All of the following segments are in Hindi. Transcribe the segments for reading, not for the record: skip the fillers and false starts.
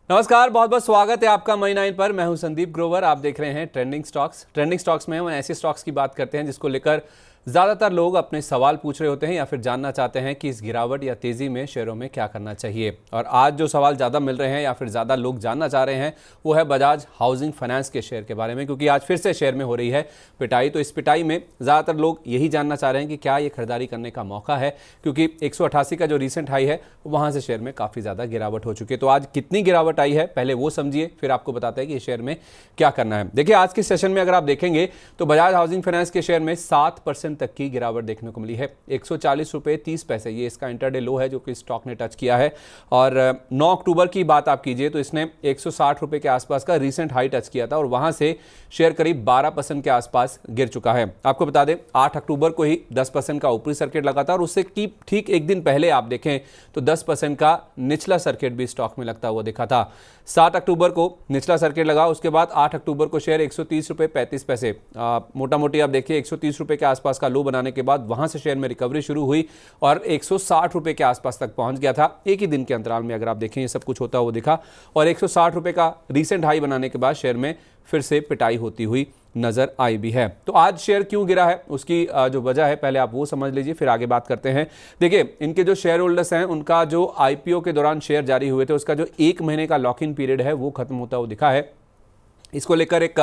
नमस्कार, बहुत बहुत स्वागत है आपका मई 9 पर। मैं हूं संदीप ग्रोवर। आप देख रहे हैं ट्रेंडिंग स्टॉक्स में हम ऐसे स्टॉक्स की बात करते हैं जिसको लेकर ज़्यादातर लोग अपने सवाल पूछ रहे होते हैं या फिर जानना चाहते हैं कि इस गिरावट या तेज़ी में शेयरों में क्या करना चाहिए। और आज जो सवाल ज़्यादा मिल रहे हैं या फिर ज़्यादा लोग जानना चाह रहे हैं वो है बजाज हाउसिंग फाइनेंस के शेयर के बारे में, क्योंकि आज फिर से शेयर में हो रही है पिटाई। तो इस पिटाई में ज़्यादातर लोग यही जानना चाह रहे हैं कि क्या ये खरीदारी करने का मौका है, क्योंकि 188 का जो रिसेंट हाई है वहाँ से शेयर में काफ़ी ज़्यादा गिरावट हो चुकी है। तो आज कितनी गिरावट आई है पहले वो समझिए, फिर आपको बताते हैं कि इस शेयर में क्या करना है। देखिए, आज के सेशन में अगर आप देखेंगे तो बजाज हाउसिंग फाइनेंस के शेयर में 7% तक की गिरावट देखने को मिली है। 140 रुपये 30 पैसे ये इसका इंटरडे लो है जो कि स्टॉक ने टच किया है। और 9 अक्टूबर की बात आप कीजिए तो इसने 160 रुपये के आसपास का रीसेंट हाई टच किया था और वहां से शेयर करीब 12% के आसपास गिर चुका है। आपको बता दें 8 अक्टूबर को ही 10% का ऊपरी सर्किट लगा था और उससे ठीक एक दिन पहले आप देखें तो 10% का निचला सर्किट भी स्टॉक में लगता हुआ दिखा था। 7 अक्टूबर को निचला सर्किट लगा, उसके बाद 8 अक्टूबर को शेयर 130 रुपये 35 पैसे मोटा मोटी आप देखिए 130 रुपये के आसपास का लो बनाने के बाद वहां से शेयर में रिकवरी शुरू हुई और 160 रुपये के आसपास तक पहुंच गया था। एक ही दिन के अंतराल में अगर आप देखें ये सब कुछ होता हुआ दिखा और 160 रुपये का रीसेंट हाई बनाने के बाद शेयर में फिर से पिटाई होती हुई नजर आई भी है। तो आज शेयर क्यों गिरा है उसकी जो वजह है पहले आप वो समझ लीजिए, फिर आगे बात करते हैं। देखिए, इनके जो शेयर होल्डर्स हैं उनका जो आईपीओ के दौरान शेयर जारी हुए थे उसका जो 1 महीने का लॉक इन पीरियड है वो खत्म होता हुआ दिखा है। इसको लेकर एक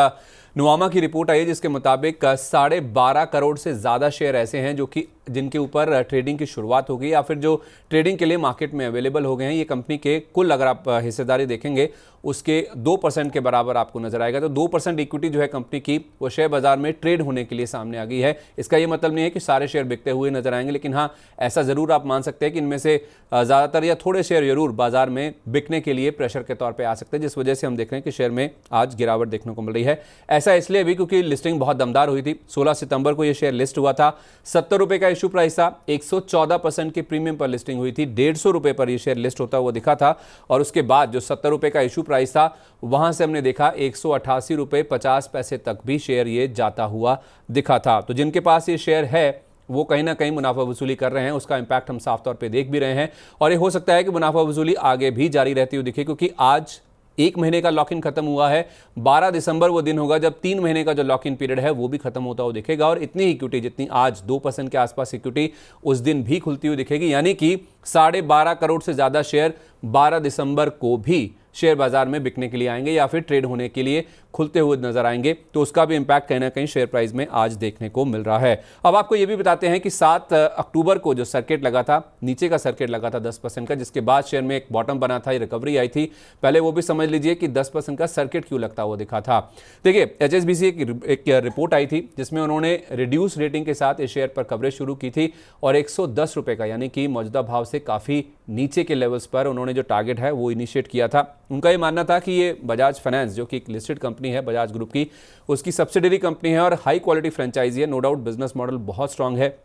नुवामा की रिपोर्ट आई है जिसके मुताबिक 12.5 करोड़ से ज़्यादा शेयर ऐसे हैं जो कि जिनके ऊपर ट्रेडिंग की शुरुआत हो गई या फिर जो ट्रेडिंग के लिए मार्केट में अवेलेबल हो गए हैं। ये कंपनी के कुल अगर आप हिस्सेदारी देखेंगे उसके 2% के बराबर आपको नजर आएगा। तो 2% इक्विटी जो है कंपनी की वो शेयर बाजार में ट्रेड होने के लिए सामने आ गई है। इसका ये मतलब नहीं है कि सारे शेयर बिकते हुए नजर आएंगे, लेकिन हाँ ऐसा ज़रूर आप मान सकते हैं कि इनमें से ज़्यादातर या थोड़े शेयर जरूर बाजार में बिकने के लिए प्रेशर के तौर पर आ सकते हैं, जिस वजह से हम देख रहे हैं कि शेयर में आज गिरावट देखने को मिल रही है। ऐसा इसलिए भी क्योंकि लिस्टिंग बहुत दमदार हुई थी। 16 सितंबर को यह शेयर लिस्ट हुआ था। 70 रुपए का इशू प्राइस था। 114% की प्रीमियम पर लिस्टिंग हुई थी। 150 रुपए पर यह शेयर लिस्ट होता हुआ दिखा था और उसके बाद जो 70 रुपए का इशू प्राइस था वहां से हमने देखा 188 रुपए 50 पैसे तक भी शेयर ये जाता हुआ दिखा था। तो जिनके पास ये शेयर है वो कहीं ना कहीं मुनाफा वसूली कर रहे हैं, उसका इंपैक्ट हम साफ तौर पे देख भी रहे हैं और ये हो सकता है कि मुनाफा वसूली आगे भी जारी रहती हुई दिखे, क्योंकि आज 1 महीने का लॉक इन खत्म हुआ है। 12 दिसंबर वो दिन होगा जब 3 महीने का जो लॉक इन पीरियड है वो भी खत्म होता हुआ दिखेगा और इतनी इक्विटी जितनी आज 2% के आसपास इक्विटी उस दिन भी खुलती हुई दिखेगी, यानी कि 12.5 करोड़ से ज्यादा शेयर 12 दिसंबर को भी शेयर बाजार में बिकने के लिए आएंगे या फिर ट्रेड होने के लिए खुलते हुए नजर आएंगे। तो उसका भी इंपैक्ट कहीं ना कहीं शेयर प्राइस में आज देखने को मिल रहा है। अब आपको यह भी बताते हैं कि 7 अक्टूबर को जो सर्किट लगा था, नीचे का सर्किट लगा था 10% का, जिसके बाद शेयर में एक बॉटम बना था, रिकवरी आई थी। पहले वो भी समझ लीजिए कि 10% का सर्किट क्यों लगता हुआ दिखा था। देखिए, एचएसबीसी एक रिपोर्ट आई थी जिसमें उन्होंने रिड्यूस रेटिंग के साथ इस शेयर पर कवरेज शुरू की थी और 110 रुपए का यानी कि मौजूदा भाव से काफी नीचे के लेवल्स पर उन्होंने जो टारगेट है वो इनिशिएट किया था। उनका ये मानना था कि ये बजाज फाइनेंस जो कि एक लिस्टेड कंपनी है बजाज ग्रुप की, उसकी सब्सिडरी कंपनी है और हाई क्वालिटी फ्रेंचाइजी है। नो डाउट बिजनेस मॉडल बहुत स्ट्रांग है,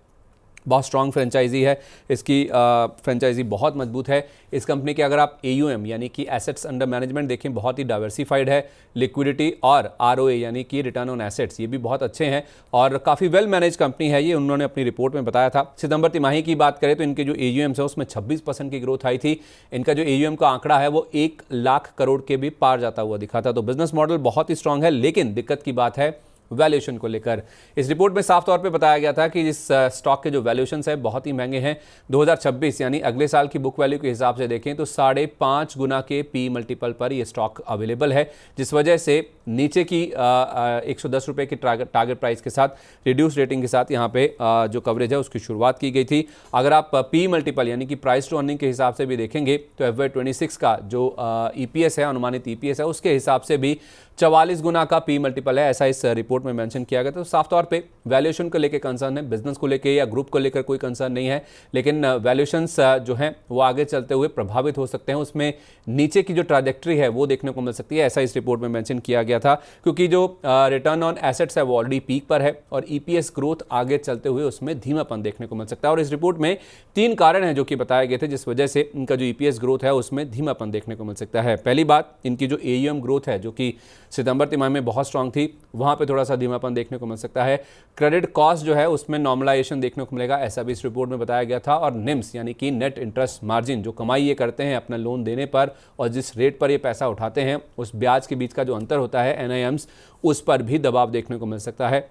बहुत स्ट्रांग फ्रेंचाइजी है इसकी। फ्रेंचाइजी बहुत मजबूत है। इस कंपनी के अगर आप AUM यानी कि एसेट्स अंडर मैनेजमेंट देखें बहुत ही डाइवर्सिफाइड है। लिक्विडिटी और ROA यानी कि रिटर्न ऑन एसेट्स ये भी बहुत अच्छे हैं और काफ़ी वेल मैनेज कंपनी है ये, उन्होंने अपनी रिपोर्ट में बताया था। सितंबर तिमाही की बात करें तो इनके जो AUM है उसमें 26% की ग्रोथ आई थी। इनका जो AUM का आंकड़ा है वो 1 लाख करोड़ के भी पार जाता हुआ दिखा था। तो बिजनेस मॉडल बहुत ही स्ट्रांग है, लेकिन दिक्कत की बात है वैल्यूएशन को लेकर। इस रिपोर्ट में साफ तौर पे बताया गया था कि इस स्टॉक के जो वैल्यूएशंस है बहुत ही महंगे हैं। 2026 यानी अगले साल की बुक वैल्यू के हिसाब से देखें तो 5.5 गुना के P मल्टीपल पर ये स्टॉक अवेलेबल है, जिस वजह से नीचे की 110 रुपए की टारगेट प्राइस के साथ रिड्यूस रेटिंग के साथ यहाँ पे जो कवरेज है उसकी शुरुआत की गई थी। अगर आप P मल्टीपल यानी कि प्राइस टू अर्निंग के हिसाब से भी देखेंगे तो FY26 का जो EPS है, अनुमानित EPS है, उसके हिसाब से भी 44 गुना का P मल्टीपल है, ऐसा इस रिपोर्ट में मेंशन किया गया। तो साफ तौर पे वैल्यूएशन को लेकर कंसर्न है, बिजनेस को लेकर या ग्रुप को लेकर कोई कंसर्न नहीं है, लेकिन वैल्यूएशंस जो हैं वो आगे चलते हुए प्रभावित हो सकते हैं। उसमें नीचे की जो ट्रैजेक्टरी है वो देखने को मिल सकती है, ऐसा इस रिपोर्ट में मेंशन किया गया था, क्योंकि जो रिटर्न ऑन एसेट्स है वो ऑलरेडी पीक पर है और EPS ग्रोथ आगे चलते हुए उसमें धीमापन देखने को मिल सकता है। और इस रिपोर्ट में 3 कारण हैं जो कि बताए गए थे जिस वजह से इनका जो EPS ग्रोथ है उसमें धीमापन देखने को मिल सकता है। पहली बात, इनकी जो AUM ग्रोथ है जो कि सितंबर तिमाही में बहुत स्ट्रांग थी, वहां पे थोड़ा सा धीमापन देखने को मिल सकता है। क्रेडिट कॉस्ट जो है उसमें नॉर्मलाइजेशन देखने को मिलेगा, ऐसा भी इस रिपोर्ट में बताया गया था। और निम्स यानी कि नेट इंटरेस्ट मार्जिन, जो कमाई ये करते हैं अपना लोन देने पर और जिस रेट पर ये पैसा उठाते हैं, उस ब्याज के बीच का जो अंतर होता है NIMs, उस पर भी दबाव देखने को मिल सकता है।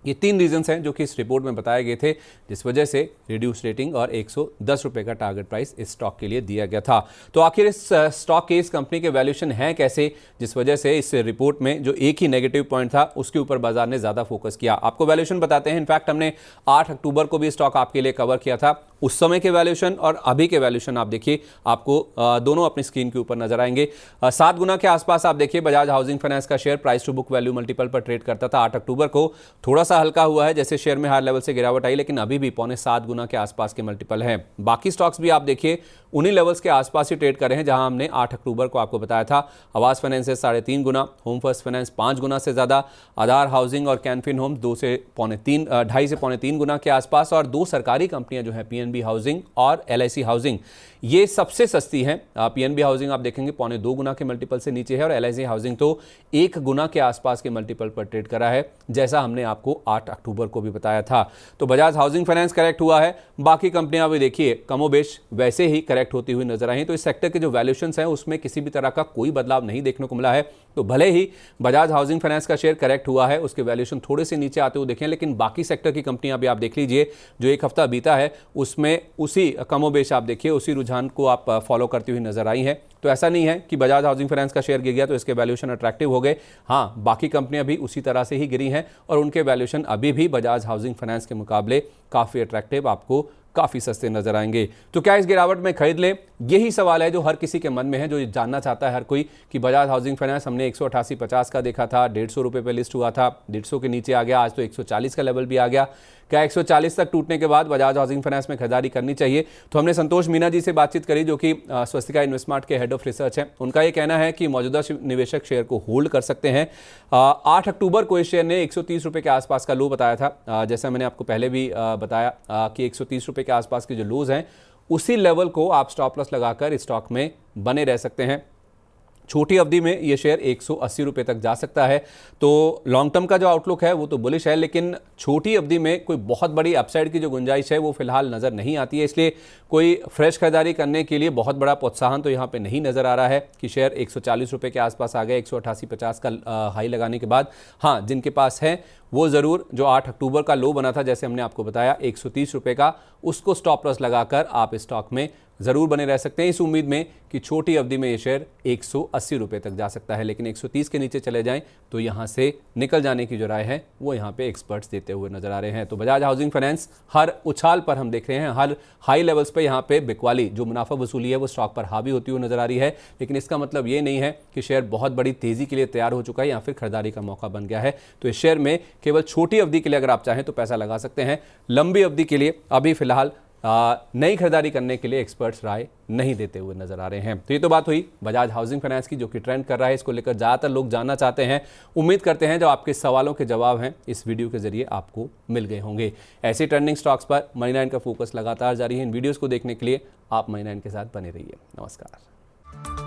ये 3 रीजंस हैं जो कि इस रिपोर्ट में बताए गए थे, जिस वजह से रिड्यूस रेटिंग और 110 रुपए का टारगेट प्राइस इस स्टॉक के लिए दिया गया था। तो आखिर इस स्टॉक के, इस कंपनी के वैल्यूएशन है कैसे, जिस वजह से इस रिपोर्ट में जो एक ही नेगेटिव पॉइंट था उसके ऊपर बाजार ने ज्यादा फोकस किया। आपको वैल्यूएशन बताते हैं। इनफैक्ट हमने 8 अक्टूबर को भी स्टॉक आपके लिए कवर किया था। उस समय के वैल्यूएशन और अभी के वैल्यूएशन आप देखिए, आपको दोनों अपनी स्क्रीन के ऊपर नजर आएंगे। 7 गुना के आसपास आप देखिए बजाज हाउसिंग फाइनेंस का share price to book value multiple पर ट्रेड करता था। 8 अक्टूबर को थोड़ा सा हल्का हुआ है, जैसे शेयर में हायर लेवल से गिरावट आई, लेकिन अभी भी 6.25 गुना के आसपास के मल्टीपल हैं। बाकी स्टॉक्स भी आप देखिए उन्हीं लेवल्स के आसपास ही ट्रेड कर रहे हैं जहां हमने 8 अक्टूबर को आपको बताया था। आवास फाइनेंस 3.5 गुना, होम फर्स्ट फाइनेंस 5 गुना से ज्यादा, आधार हाउसिंग और कैनफिन होम्स 2.5 से पौने 3 गुना के आसपास, और 2 सरकारी कंपनियां जो है PNB हाउसिंग और LIC हाउसिंग, ये सबसे सस्ती हैं। PNB हाउसिंग आप देखेंगे 2.25 गुना के मल्टीपल से नीचे है और LIC हाउसिंग तो 1 गुना के आसपास के मल्टीपल पर ट्रेड करा है, जैसा हमने आपको 8 अक्टूबर को भी बताया था। तो बजाज हाउसिंग फाइनेंस करेक्ट हुआ है, बाकी कंपनियां भी देखिए कमोबेश वैसे ही करेक्ट होती हुई नजर आई। तो इस सेक्टर के जो वैल्यूएशंस हैं उसमें किसी भी तरह का कोई बदलाव नहीं देखने को मिला है। तो भले ही बजाज हाउसिंग फाइनेंस का शेयर करेक्ट हुआ है, उसके वैल्यूएशन थोड़े से नीचे आते हुए देखें, लेकिन बाकी सेक्टर की कंपनियां भी आप देख लीजिए, जो एक हफ्ता बीता है उसमें उसी कमोबेश आप देखिए उसी रुझान को आप फॉलो करती हुई नजर आई है। तो ऐसा नहीं है कि बजाज हाउसिंग फाइनेंस का शेयर गिर गया तो इसके वैल्यूएशन अट्रैक्टिव हो गए। हाँ, बाकी कंपनियां भी उसी तरह से ही गिरी हैं और उनके वैल्यूएशन अभी भी बजाज हाउसिंग फाइनेंस के मुकाबले काफी अट्रैक्टिव, आपको काफी सस्ते नजर आएंगे। तो क्या इस गिरावट में खरीद लें? यही सवाल है जो हर किसी के मन में है, जो जानना चाहता है हर कोई कि बजाज हाउसिंग फाइनेंस हमने 188.50 का देखा था, 150 रुपए पे लिस्ट हुआ था, 150 के नीचे आ गया, आज तो 140 का लेवल भी आ गया। क्या 140 तक टूटने के बाद बजाज हाउसिंग फाइनेंस में खरीदारी करनी चाहिए? तो हमने संतोष मीना जी से बातचीत करी, जो कि स्वस्तिका इन्वेस्टमार्ट के हेड ऑफ रिसर्च हैं। उनका ये कहना है कि मौजूदा निवेशक शेयर को होल्ड कर सकते हैं। 8 अक्टूबर को इस शेयर ने 130 रुपए के आसपास का लो बताया था। जैसा मैंने आपको पहले भी बताया कि 130 रुपए के आसपास के जो लोज हैं, उसी लेवल को आप स्टॉप लॉस लगाकर इस स्टॉक में बने रह सकते हैं। छोटी अवधि में ये शेयर 180 रुपए तक जा सकता है। तो लॉन्ग टर्म का जो आउटलुक है वो तो बुलिश है, लेकिन छोटी अवधि में कोई बहुत बड़ी अपसाइड की जो गुंजाइश है वो फिलहाल नजर नहीं आती है। इसलिए कोई फ्रेश खरीदारी करने के लिए बहुत बड़ा प्रोत्साहन तो यहाँ पे नहीं नजर आ रहा है कि शेयर 140 रुपए के आसपास आ गए 188.50 का हाई लगाने के बाद। हाँ, जिनके पास है वो जरूर जो 8 अक्टूबर का लो बना था, जैसे हमने आपको बताया 130 रुपए का, उसको स्टॉप लॉस लगाकर आप स्टॉक में जरूर बने रह सकते हैं, इस उम्मीद में कि छोटी अवधि में ये शेयर 180 रुपए तक जा सकता है। लेकिन 130 के नीचे चले जाएं तो यहां से निकल जाने की जो राय है वो यहां पे एक्सपर्ट्स देते हुए नजर आ रहे हैं। तो बजाज हाउसिंग फाइनेंस हर उछाल पर हम देख रहे हैं, हर हाई लेवल्स पे यहाँ पे बिकवाली जो मुनाफा वसूली है वो स्टॉक पर हावी होती हुई नजर आ रही है। लेकिन इसका मतलब ये नहीं है कि शेयर बहुत बड़ी तेजी के लिए तैयार हो चुका है या फिर खरीदारी का मौका बन गया है। तो इस शेयर में केवल छोटी अवधि के लिए अगर आप चाहें तो पैसा लगा सकते हैं। लंबी अवधि के लिए अभी फिलहाल नई खरीदारी करने के लिए एक्सपर्ट्स राय नहीं देते हुए नजर आ रहे हैं। तो ये तो बात हुई बजाज हाउसिंग फाइनेंस की, जो कि ट्रेंड कर रहा है, इसको लेकर ज्यादातर लोग जानना चाहते हैं। उम्मीद करते हैं जो आपके सवालों के जवाब हैं इस वीडियो के जरिए आपको मिल गए होंगे। ऐसे ट्रेंडिंग स्टॉक्स पर मनी 9 का फोकस लगातार जारी है। इन वीडियोस को देखने के लिए आप मनी 9 के साथ बने रहिए। नमस्कार।